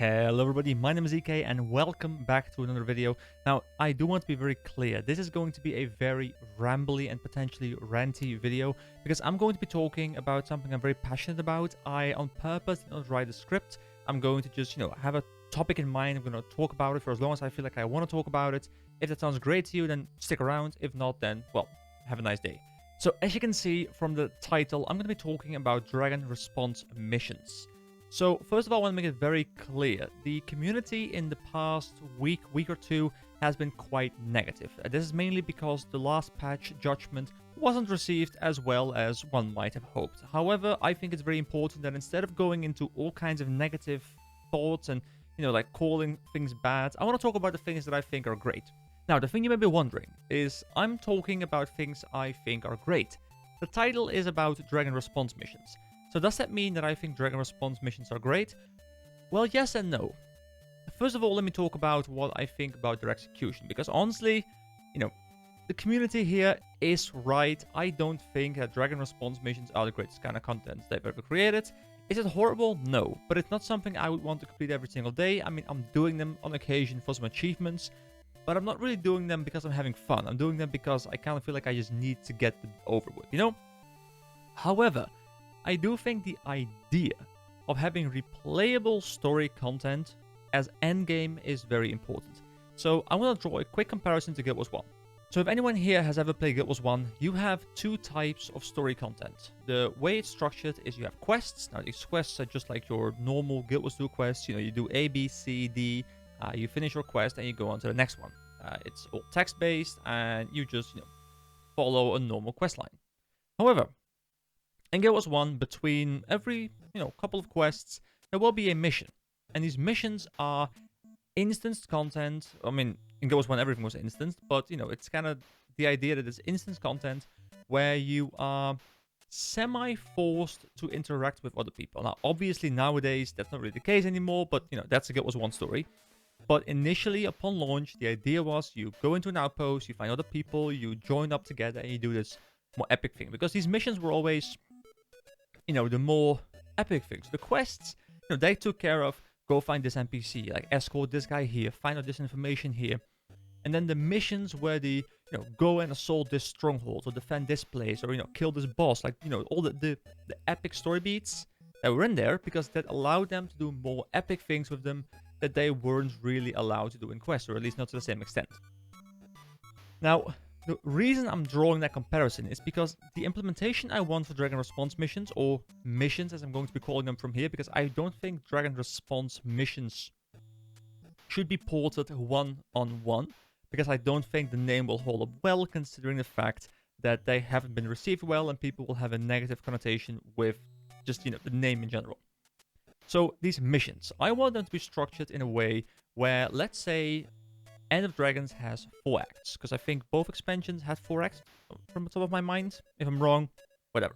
Hello everybody, my name is EK and welcome back to another video. Now, I do want to be very clear, this is going to be a very rambly and potentially ranty video because I'm going to be talking about something I'm very passionate about. I, on purpose, did not write a script. I'm going to just, have a topic in mind. I'm going to talk about it for as long as I feel like I want to talk about it. If that sounds great to you, then stick around. If not, then, well, have a nice day. So, as you can see from the title, I'm going to be talking about Dragon Response missions. So, first of all, I want to make it very clear. The community in the past week or two has been quite negative. This is mainly because the last patch judgment wasn't received as well as one might have hoped. However, I think it's very important that instead of going into all kinds of negative thoughts and, like calling things bad, I want to talk about the things that I think are great. Now, the thing you may be wondering is I'm talking about things I think are great. The title is about Dragon Response missions. So does that mean that I think Dragon Response missions are great? Well, yes and no. First of all, let me talk about what I think about their execution. Because honestly, the community here is right. I don't think that Dragon Response missions are the greatest kind of content they've ever created. Is it horrible? No. But it's not something I would want to complete every single day. I mean, I'm doing them on occasion for some achievements. But I'm not really doing them because I'm having fun. I'm doing them because I kind of feel like I just need to get them over with, However, I do think the idea of having replayable story content as endgame is very important. So I'm going to draw a quick comparison to Guild Wars 1. So if anyone here has ever played Guild Wars 1, you have two types of story content. The way it's structured is you have quests. Now these quests are just like your normal Guild Wars 2 quests. You do A, B, C, D. You finish your quest and you go on to the next one. It's all text-based and you just follow a normal quest line. However, in Guild Wars 1, between every, couple of quests, there will be a mission. And these missions are instanced content. I mean, in Guild Wars 1, everything was instanced, but, it's kind of the idea that it's instance content where you are semi-forced to interact with other people. Now, obviously, nowadays, that's not really the case anymore, but, that's a Guild Wars 1 story. But initially, upon launch, the idea was you go into an outpost, you find other people, you join up together, and you do this more epic thing. Because these missions were always the more epic things. The quests, they took care of go find this NPC, like escort this guy here, find out this information here. And then the missions were the, go and assault this stronghold or defend this place or, kill this boss. Like, all the epic story beats that were in there because that allowed them to do more epic things with them that they weren't really allowed to do in quests, or at least not to the same extent. Now, the reason I'm drawing that comparison is because the implementation I want for Dragon Response missions, or missions as I'm going to be calling them from here, because I don't think Dragon Response missions should be ported one-on-one, because I don't think the name will hold up well, considering the fact that they haven't been received well and people will have a negative connotation with just, the name in general. So these missions, I want them to be structured in a way where, let's say, End of Dragons has 4 acts, because I think both expansions had 4 acts from the top of my mind. If I'm wrong, whatever.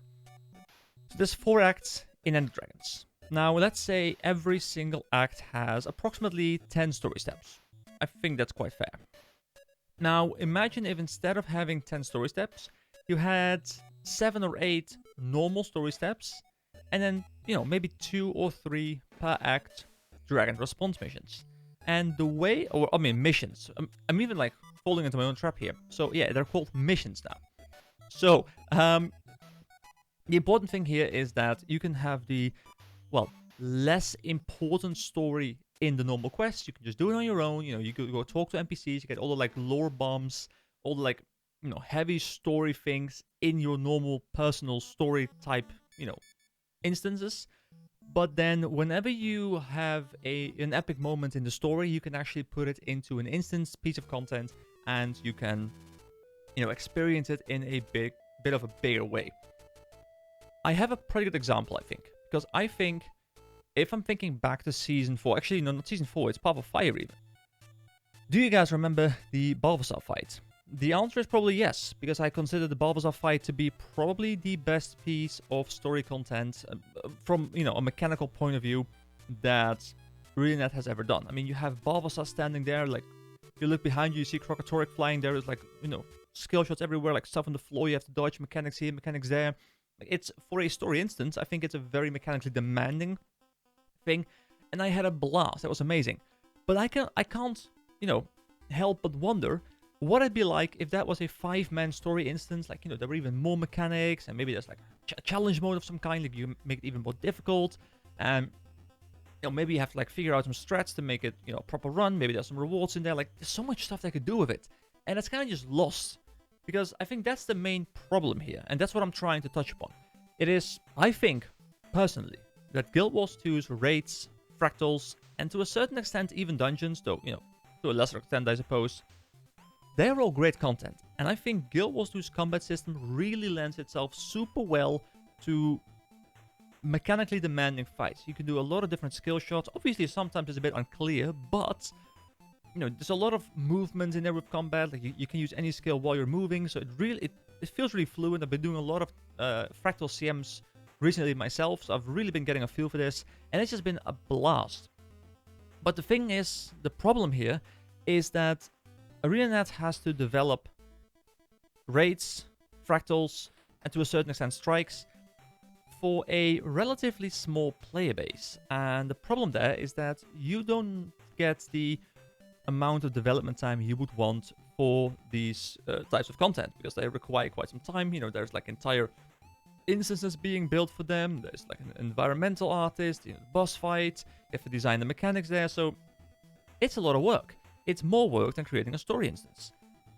So there's 4 acts in End of Dragons. Now, let's say every single act has approximately 10 story steps. I think that's quite fair. Now, imagine if instead of having 10 story steps, you had 7 or 8 normal story steps, and then, maybe 2 or 3 per act Dragon Response missions. And the way, missions. I'm even like falling into my own trap here. So yeah, they're called missions now. So the important thing here is that you can have the, less important story in the normal quests. You can just do it on your own. You go talk to NPCs. You get all the lore bombs, all the heavy story things in your normal personal story type, instances. But then whenever you have an epic moment in the story, you can actually put it into an instance piece of content and you can, experience it in a bit of a bigger way. I have a pretty good example, I think, because I think if I'm thinking back to Season 4, actually, no, not Season 4, it's Path of Fire even. Do you guys remember the Balthazar fight? The answer is probably yes, because I consider the Balthazar fight to be probably the best piece of story content from, a mechanical point of view that RealNet has ever done. I mean, you have Balthazar standing there, like, you look behind you, you see Crocotoric flying there, there's skill shots everywhere, like stuff on the floor, you have to dodge, mechanics here, mechanics there. It's, for a story instance, I think it's a very mechanically demanding thing, and I had a blast. It was amazing. But I can't, you know, help but wonder what it'd be like if that was a 5-man story instance. Like, you know, there were even more mechanics, and maybe there's like a challenge mode of some kind. Like, you make it even more difficult, and you know, maybe you have to like figure out some strats to make it, you know, a proper run. Maybe there's some rewards in there. Like, there's so much stuff they could do with it, and it's kind of just lost, because I think that's the main problem here, and that's what I'm trying to touch upon. It is, I think, personally, that Guild Wars 2's raids, fractals, and to a certain extent even dungeons, though, you know, to a lesser extent I suppose, they're all great content. And I think Guild Wars 2's combat system really lends itself super well to mechanically demanding fights. You can do a lot of different skill shots. Obviously, sometimes it's a bit unclear, but you know, there's a lot of movement in there with combat. Like, you can use any skill while you're moving, so it feels really fluid. I've been doing a lot of fractal CMs recently myself, so I've really been getting a feel for this, and it's just been a blast. But the thing is, the problem here is that ArenaNet has to develop raids, fractals, and to a certain extent strikes for a relatively small player base. And the problem there is that you don't get the amount of development time you would want for these types of content, because they require quite some time. You know, there's like entire instances being built for them. There's like an environmental artist, you know, boss fight, you have to design the mechanics there, so it's a lot of work. It's more work than creating a story instance.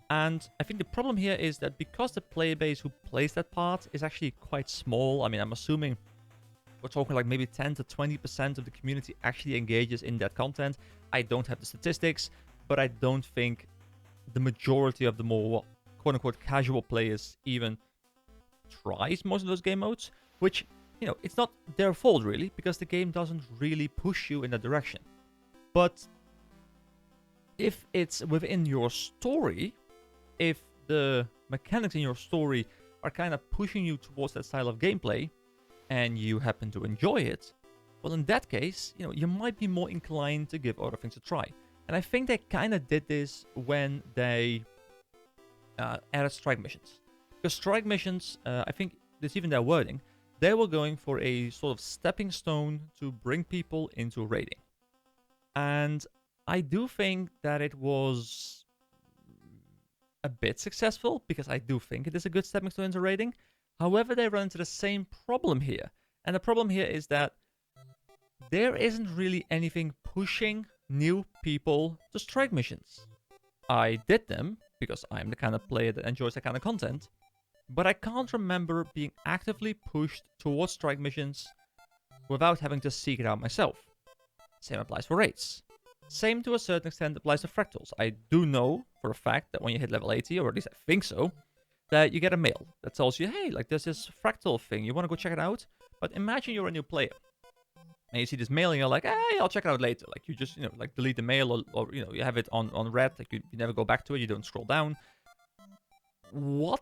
And I think the problem here is that because the player base who plays that part is actually quite small, I mean, I'm assuming we're talking like maybe 10 to 20% of the community actually engages in that content. I don't have the statistics, but I don't think the majority of the more quote-unquote casual players even tries most of those game modes, which, you know, it's not their fault really, because the game doesn't really push you in that direction. But if it's within your story, if the mechanics in your story are kind of pushing you towards that style of gameplay, and you happen to enjoy it, well, in that case, you know, you might be more inclined to give other things a try. And I think they kind of did this when they added strike missions. Because strike missions, I think it's even their wording, they were going for a sort of stepping stone to bring people into raiding. And I do think that it was a bit successful, because I do think it is a good stepping stone into raiding. However, they run into the same problem here. And the problem here is that there isn't really anything pushing new people to strike missions. I did them because I'm the kind of player that enjoys that kind of content, but I can't remember being actively pushed towards strike missions without having to seek it out myself. Same applies for raids. Same to a certain extent applies to fractals. I do know for a fact that when you hit level 80, or at least I think so, that you get a mail that tells you, hey, like, there's this fractal thing, you want to go check it out? But imagine you're a new player, and you see this mail, and you're like, hey, I'll check it out later. Like, you just, you know, like, delete the mail, or you know, you have it on red, like, you never go back to it, you don't scroll down. What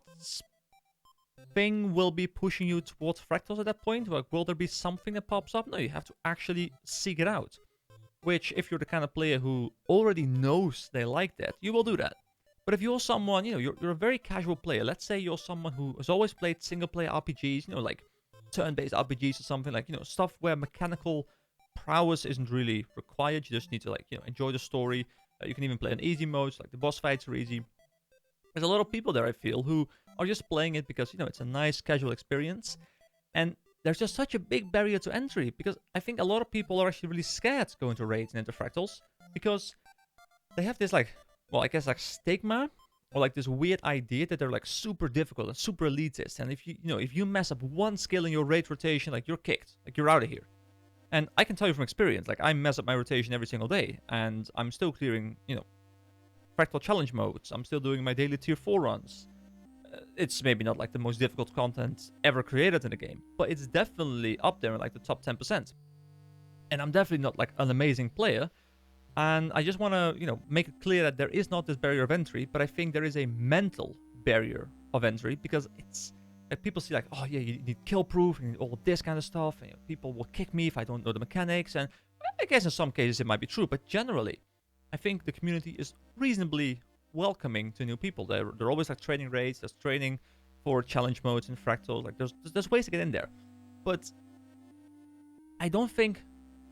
thing will be pushing you towards fractals at that point? Like, will there be something that pops up? No, you have to actually seek it out. Which, if you're the kind of player who already knows they like that, you will do that. But if you're someone, you know, you're a very casual player. Let's say you're someone who has always played single-player RPGs, you know, like turn-based RPGs or something, like, you know, stuff where mechanical prowess isn't really required. You just need to, like, you know, enjoy the story. You can even play on easy modes, like the boss fights are easy. There's a lot of people there, I feel, who are just playing it because, you know, it's a nice casual experience. And there's just such a big barrier to entry, because I think a lot of people are actually really scared going to raids and into fractals, because they have this, like, well, I guess, like, stigma, or like this weird idea that they're like super difficult and super elitist, and if you know, if you mess up one skill in your raid rotation, like, you're kicked, like, you're out of here. And I can tell you from experience, like, I mess up my rotation every single day, and I'm still clearing, you know, fractal challenge modes. I'm still doing my daily tier 4 runs. It's maybe not like the most difficult content ever created in the game, but it's definitely up there in like the top 10%. And I'm definitely not like an amazing player. And I just want to, you know, make it clear that there is not this barrier of entry, but I think there is a mental barrier of entry, because it's like, people see like, oh yeah, you need kill proof and all this kind of stuff, and, you know, people will kick me if I don't know the mechanics. And I guess in some cases it might be true, but generally I think the community is reasonably welcoming to new people. They're always like training raids, there's training for challenge modes and fractals, like there's ways to get in there. But I don't think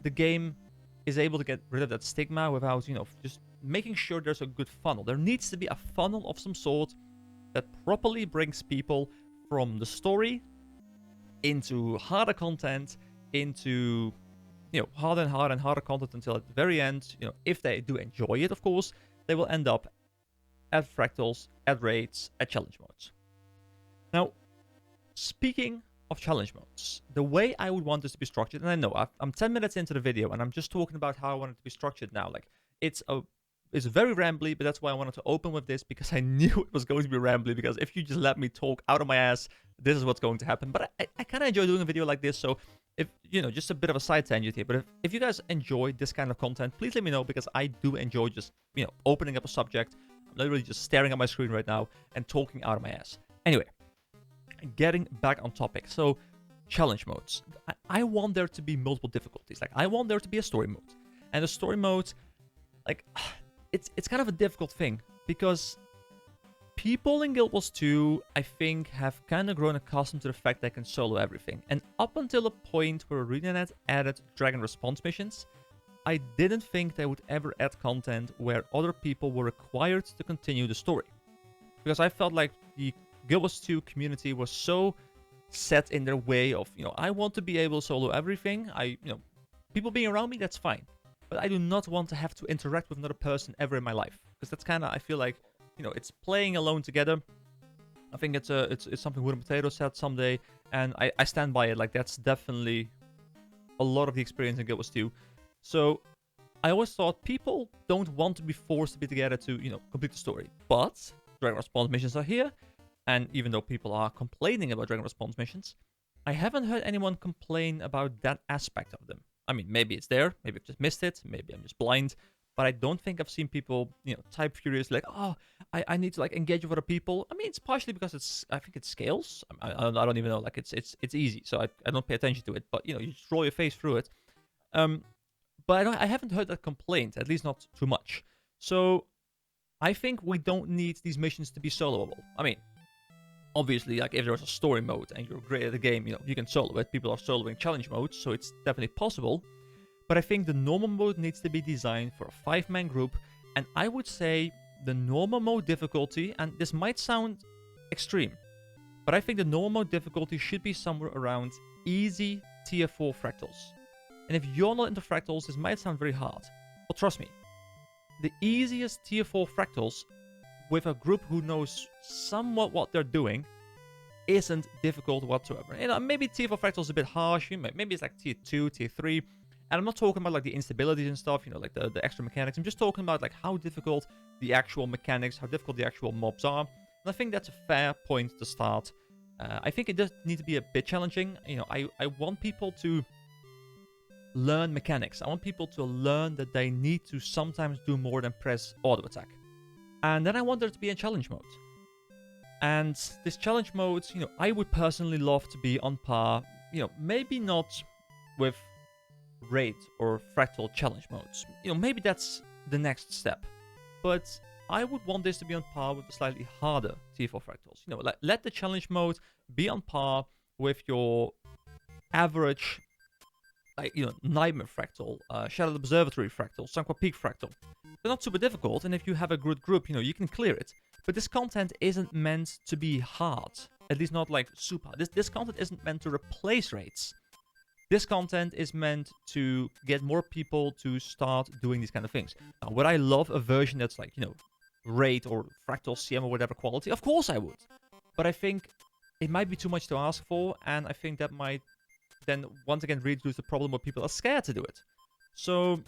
the game is able to get rid of that stigma without, just making sure there's a good funnel. There needs to be a funnel of some sort that properly brings people from the story into harder content, into, harder and harder and harder content until at the very end, if they do enjoy it, of course, they will end up at fractals, at raids, at challenge modes. Now, speaking of challenge modes, the way I would want this to be structured, and I know I'm 10 minutes into the video and I'm just talking about how I want it to be structured now. Like, it's very rambly, but that's why I wanted to open with this, because I knew it was going to be rambly, because if you just let me talk out of my ass, this is what's going to happen. But I kind of enjoy doing a video like this, so if, just a bit of a side tangent here, but if you guys enjoy this kind of content, please let me know, because I do enjoy just, opening up a subject. I'm literally just staring at my screen right now and talking out of my ass. Anyway, getting back on topic. So, challenge modes. I want there to be multiple difficulties. Like, I want there to be a story mode. And the story mode, like, it's kind of a difficult thing, because people in Guild Wars 2, I think, have kind of grown accustomed to the fact they can solo everything. And up until a point where ArenaNet added Dragon Response missions, I didn't think they would ever add content where other people were required to continue the story. Because I felt like the Guild Wars 2 community was so set in their way of, I want to be able to solo everything. People being around me, that's fine. But I do not want to have to interact with another person ever in my life. Because that's kind of, I feel like, it's playing alone together. I think it's something Wood and Potato said someday, and I stand by it. Like, that's definitely a lot of the experience in Guild Wars 2. So I always thought people don't want to be forced to be together to, complete the story. But Dragon Response missions are here, and even though people are complaining about Dragon Response missions, I haven't heard anyone complain about that aspect of them. I mean, maybe it's there, maybe I've just missed it, maybe I'm just blind, but I don't think I've seen people, type furious like, oh, I need to like engage with other people. I mean, it's partially because I think it scales. I don't even know, like it's easy, so I don't pay attention to it. But you just roll your face through it. But I haven't heard that complaint, at least not too much. So I think we don't need these missions to be soloable. I mean, obviously, like if there's a story mode and you're great at the game, you can solo it. People are soloing challenge modes, so it's definitely possible. But I think the normal mode needs to be designed for a 5-man group, and I would say the normal mode difficulty, and this might sound extreme, but I think the normal mode difficulty should be somewhere around easy tier 4 fractals. And if you're not into fractals, this might sound very hard, but trust me, the easiest tier 4 fractals with a group who knows somewhat what they're doing isn't difficult whatsoever. Maybe tier 4 fractals is a bit harsh, maybe it's like tier 2, tier 3, and I'm not talking about like the instabilities and stuff, like the extra mechanics. I'm just talking about like how difficult the actual mechanics, how difficult the actual mobs are. And I think that's a fair point to start. I think it does need to be a bit challenging. I want people to learn mechanics. I want people to learn that they need to sometimes do more than press auto attack. And then I want there to be a challenge mode. And this challenge mode, I would personally love to be on par, maybe not with raid or fractal challenge modes. Maybe that's the next step. But I would want this to be on par with the slightly harder tier 4 fractals. Let the challenge mode be on par with your average, Nightmare fractal, Shadow Observatory fractal, Sunqua Peak fractal. They're not super difficult, and if you have a good group, you can clear it. But this content isn't meant to be hard. At least not like super hard. This content isn't meant to replace raids. This content is meant to get more people to start doing these kind of things. Now, would I love a version that's like, raid or fractal CM or whatever quality? Of course I would. But I think it might be too much to ask for, and I think that might then once again reduce the problem where people are scared to do it. So,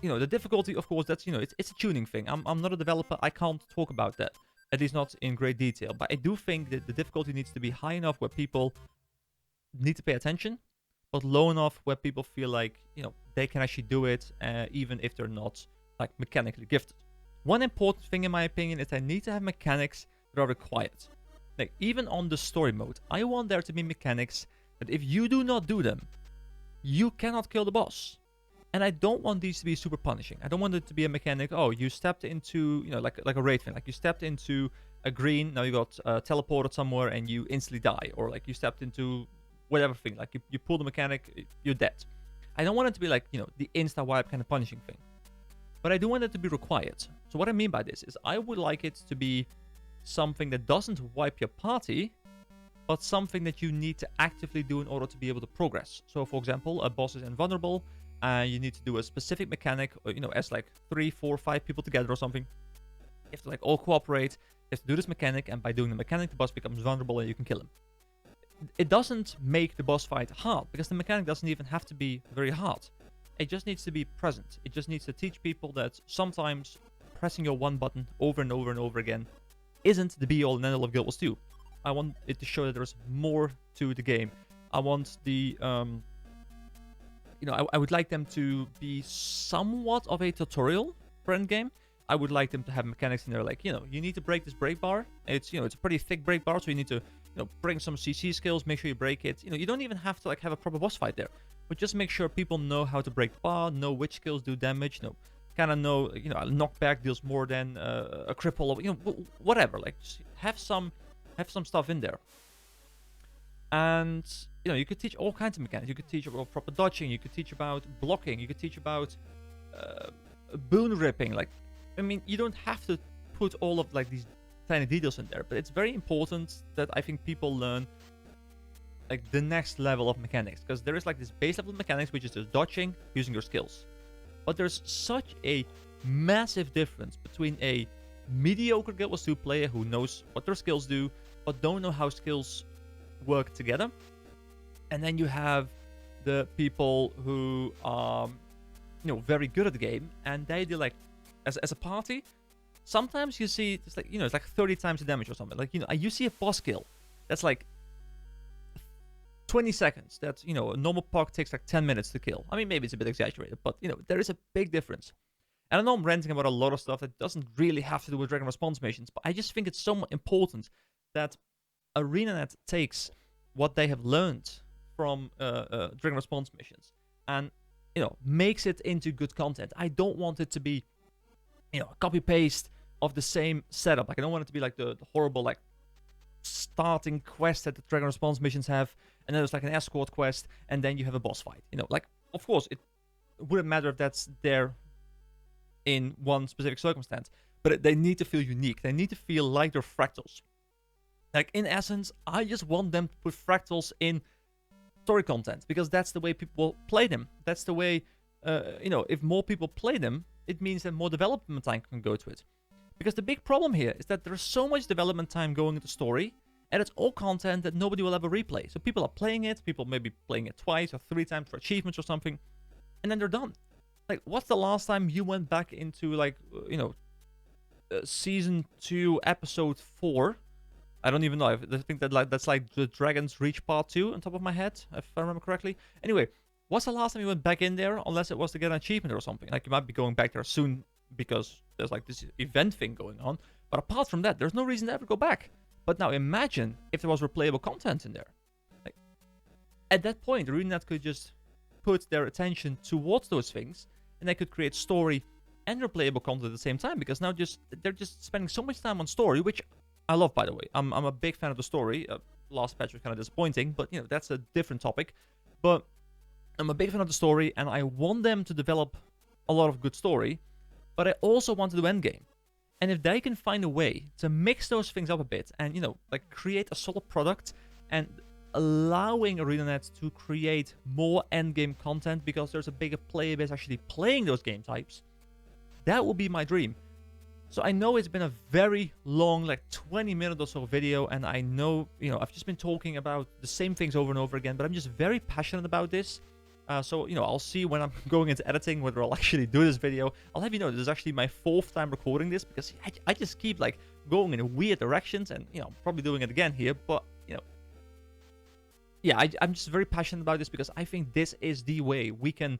the difficulty, of course, that's, it's a tuning thing. I'm not a developer, I can't talk about that. At least not in great detail. But I do think that the difficulty needs to be high enough where people need to pay attention, but low enough where people feel like, they can actually do it, even if they're not, like, mechanically gifted. One important thing, in my opinion, is I need to have mechanics that are required. Like, even on the story mode, I want there to be mechanics that if you do not do them, you cannot kill the boss. And I don't want these to be super punishing. I don't want it to be a mechanic, oh, you stepped into, like a raid thing. Like, you stepped into a green, now you got teleported somewhere and you instantly die. Or, like, you stepped into whatever thing. Like, you pull the mechanic, you're dead. I don't want it to be like, the insta-wipe kind of punishing thing. But I do want it to be required. So what I mean by this is I would like it to be something that doesn't wipe your party, but something that you need to actively do in order to be able to progress. So for example, a boss is invulnerable, and you need to do a specific mechanic, or, as like 3, 4, 5 people together or something. You have to like all cooperate, you have to do this mechanic, and by doing the mechanic, the boss becomes vulnerable and you can kill him. It doesn't make the boss fight hard, because the mechanic doesn't even have to be very hard. It just needs to be present. It just needs to teach people that sometimes pressing your one button over and over and over again isn't the be-all and end-all of Guild Wars 2. I want it to show that there's more to the game. I want the, I would like them to be somewhat of a tutorial for endgame. I would like them to have mechanics in there like, you need to break this break bar. It's, it's a pretty thick break bar, so you need to, bring some CC skills, make sure you break it. You don't even have to like have a proper boss fight there, but just make sure people know how to break the bar, know which skills do damage, kind of know, a knockback deals more than a cripple, or, whatever. Like, just have some stuff in there. And, you could teach all kinds of mechanics. You could teach about proper dodging. You could teach about blocking. You could teach about boon ripping. Like, I mean, you don't have to put all of like these tiny details in there, but it's very important that I think people learn like the next level of mechanics, because there is like this base level of mechanics, which is just dodging using your skills. But there's such a massive difference between a mediocre Guild Wars 2 player who knows what their skills do, but don't know how skills work together. And then you have the people who are, very good at the game, and they do like, as a party, sometimes you see it's like, it's like 30 times the damage or something. Like, you see a boss kill that's like 20 seconds. That's, a normal puck takes like 10 minutes to kill. I mean, maybe it's a bit exaggerated, but, there is a big difference. And I know I'm ranting about a lot of stuff that doesn't really have to do with Dragon Response missions, but I just think it's so important that ArenaNet takes what they have learned from Dragon Response missions and, makes it into good content. I don't want it to be, a copy-paste of the same setup. Like, I don't want it to be like the horrible, like, starting quest that the Dragon Response missions have, and then there's like an escort quest, and then you have a boss fight. Like, of course, it wouldn't matter if that's there in one specific circumstance, but they need to feel unique. They need to feel like they're fractals. Like, in essence, I just want them to put fractals in story content, because that's the way people play them. That's the way, if more people play them, it means that more development time can go to it. Because the big problem here is that there's so much development time going into story, and it's all content that nobody will ever replay. So people are playing it, people may be playing it 2 or 3 times for achievements or something, and then they're done. Like, what's the last time you went back into, like, Season 2, Episode 4? I don't even know. I think that that's like the Dragon's Reach Part 2 on top of my head, if I remember correctly. Anyway, what's the last time you went back in there, unless it was to get an achievement or something? Like, you might be going back there soon because there's like this event thing going on. But apart from that, there's no reason to ever go back. But now imagine if there was replayable content in there. Like, at that point, ArenaNet could just put their attention towards those things, and they could create story and replayable content at the same time, because now they're just spending so much time on story, which I love, by the way. I'm a big fan of the story. Last patch was kind of disappointing, but that's a different topic. But I'm a big fan of the story, and I want them to develop a lot of good story, but I also want to do endgame. And if they can find a way to mix those things up a bit and, like, create a solid product and allowing ArenaNet to create more endgame content because there's a bigger player base actually playing those game types, that would be my dream. So I know it's been a very long, like 20-minute or so video, and I know, I've just been talking about the same things over and over again, but I'm just very passionate about this. So, I'll see when I'm going into editing whether I'll actually do this video. I'll have you know, this is actually my 4th time recording this, because I just keep, like, going in weird directions, and, I'm probably doing it again here, but, yeah, I'm just very passionate about this, because I think this is the way we can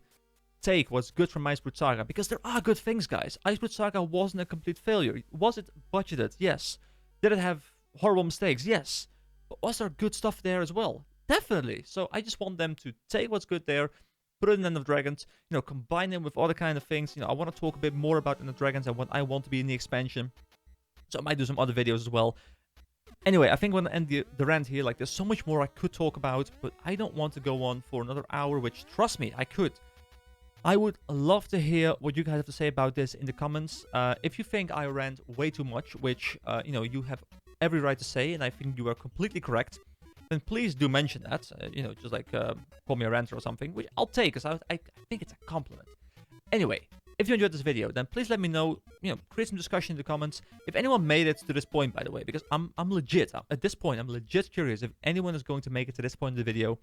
take what's good from Icebrood Saga, because there are good things, guys. Icebrood Saga wasn't a complete failure. Was it budgeted? Yes. Did it have horrible mistakes? Yes. But was there good stuff there as well? Definitely. So I just want them to take what's good there, put it in End of Dragons, combine them with other kind of things. I want to talk a bit more about End of Dragons and what I want to be in the expansion. So I might do some other videos as well. Anyway, I think I'm gonna end the rant here. Like, there's so much more I could talk about, but I don't want to go on for another hour, which, trust me, I could. I would love to hear what you guys have to say about this in the comments. If you think I rant way too much, which, you know, you have every right to say, and I think you are completely correct, then please do mention that. You know, just like call me a ranter or something, which I'll take, because I think it's a compliment. Anyway, if you enjoyed this video, then please let me know, you know, create some discussion in the comments. If anyone made it to this point, by the way, because I'm legit, at this point, I'm legit curious if anyone is going to make it to this point in the video,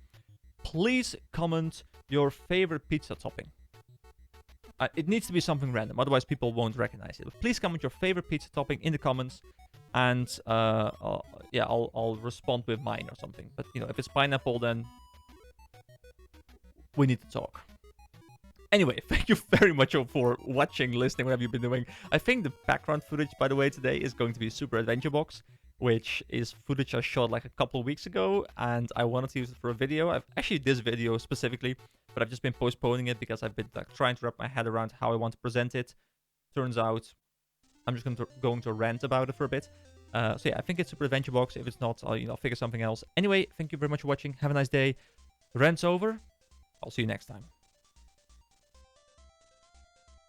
please comment your favorite pizza topping. It needs to be something random, otherwise people won't recognize it. But please comment your favorite pizza topping in the comments, and yeah, I'll respond with mine or something. But you know, if it's pineapple, then we need to talk. Anyway, thank you very much for watching, listening, whatever you've been doing. I think the background footage, by the way, today is going to be Super Adventure Box, which is footage I shot like a couple of weeks ago, and I wanted to use it for a video. I've actually this video specifically, but I've just been postponing it because I've been like trying to wrap my head around how I want to present it. Turns out I'm just going to rant about it for a bit. So yeah, I think it's Super Adventure Box. If it's not, I'll figure something else. Anyway, thank you very much for watching. Have a nice day. The rant's over. I'll see you next time.